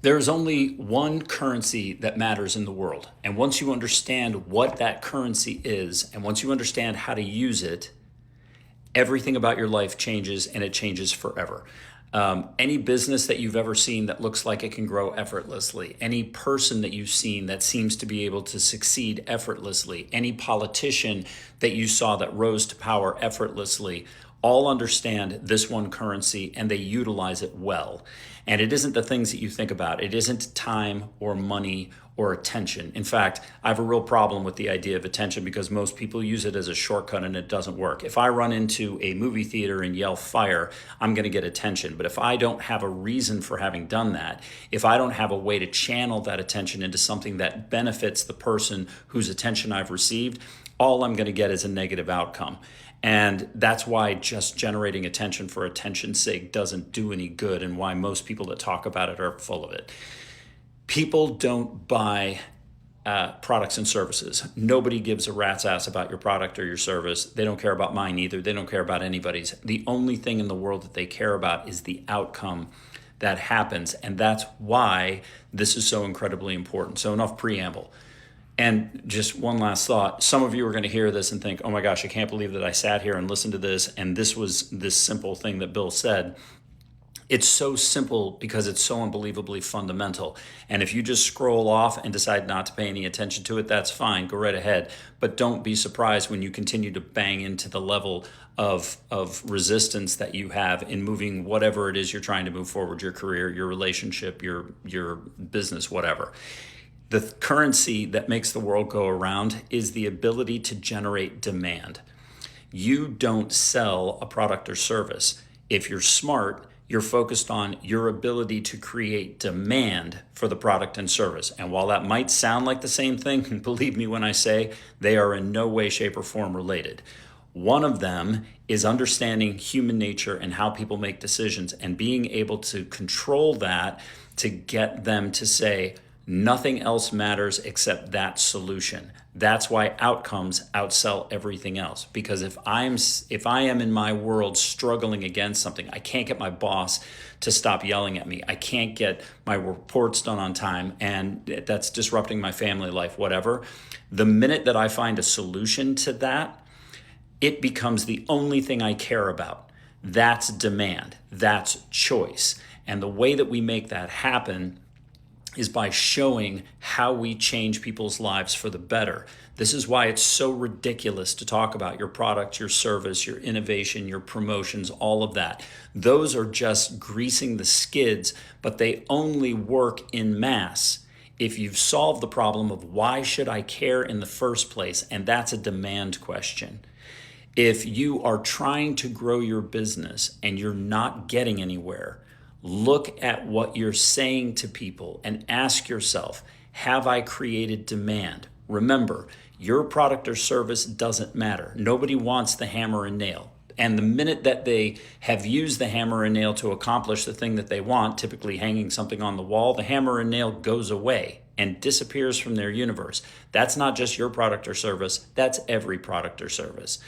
There's only one currency that matters in the world. And once you understand what that currency is, and once you understand how to use it, everything about your life changes and it changes forever. Any business that you've ever seen that looks like it can grow effortlessly, any person that you've seen that seems to be able to succeed effortlessly, any politician that you saw that rose to power effortlessly, all understand this one currency and they utilize it well. And it isn't the things that you think about. It isn't time or money or attention. In fact, I have a real problem with the idea of attention because most people use it as a shortcut and it doesn't work. If I run into a movie theater and yell fire, I'm going to get attention. But if I don't have a reason for having done that, if I don't have a way to channel that attention into something that benefits the person whose attention I've received, all I'm going to get is a negative outcome. And that's why just generating attention for attention's sake doesn't do any good, and why most people that talk about it are full of it. People don't buy products and services. Nobody gives a rat's ass about your product or your service. They don't care about mine either. They don't care about anybody's. The only thing in the world that they care about is the outcome that happens. And that's why this is so incredibly important. So enough preamble. And just one last thought. Some of you are going to hear this and think, oh my gosh, I can't believe that I sat here and listened to this, and this was this simple thing that Bill said. It's so simple because it's so unbelievably fundamental. And if you just scroll off and decide not to pay any attention to it, that's fine. Go right ahead. But don't be surprised when you continue to bang into the level of resistance that you have in moving whatever it is you're trying to move forward, your career, your relationship, your business, whatever. The currency that makes the world go around is the ability to generate demand. You don't sell a product or service. If you're smart, you're focused on your ability to create demand for the product and service. And while that might sound like the same thing, believe me when I say they are in no way, shape, or form related. One of them is understanding human nature and how people make decisions and being able to control that to get them to say, nothing else matters except that solution. That's why outcomes outsell everything else. Because if I am in my world struggling against something, I can't get my boss to stop yelling at me. I can't get my reports done on time, and that's disrupting my family life, whatever. The minute that I find a solution to that, it becomes the only thing I care about. That's demand. That's choice. And the way that we make that happen is by showing how we change people's lives for the better. This is why it's so ridiculous to talk about your product, your service, your innovation, your promotions, all of that. Those are just greasing the skids, but they only work in mass if you've solved the problem of why should I care in the first place, and that's a demand question. If you are trying to grow your business and you're not getting anywhere, look at what you're saying to people and ask yourself, have I created demand? Remember, your product or service doesn't matter. Nobody wants the hammer and nail. And the minute that they have used the hammer and nail to accomplish the thing that they want, typically hanging something on the wall, the hammer and nail goes away and disappears from their universe. That's not just your product or service, that's every product or service.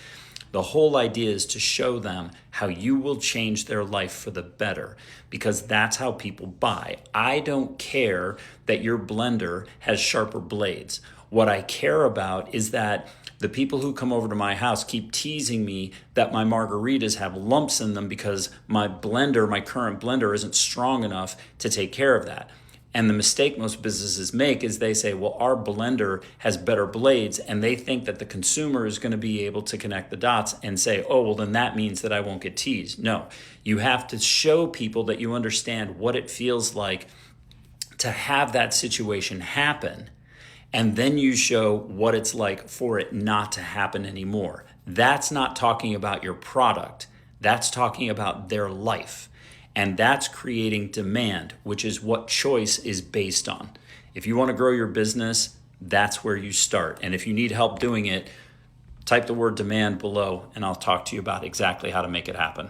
The whole idea is to show them how you will change their life for the better, because that's how people buy. I don't care that your blender has sharper blades. What I care about is that the people who come over to my house keep teasing me that my margaritas have lumps in them because my blender, my current blender, isn't strong enough to take care of that. And the mistake most businesses make is they say, well, our blender has better blades, and they think that the consumer is going to be able to connect the dots and say, oh, well, then that means that I won't get teased. No, you have to show people that you understand what it feels like to have that situation happen, and then you show what it's like for it not to happen anymore. That's not talking about your product. That's talking about their life. And that's creating demand, which is what choice is based on. If you want to grow your business, that's where you start. And if you need help doing it, type the word demand below and I'll talk to you about exactly how to make it happen.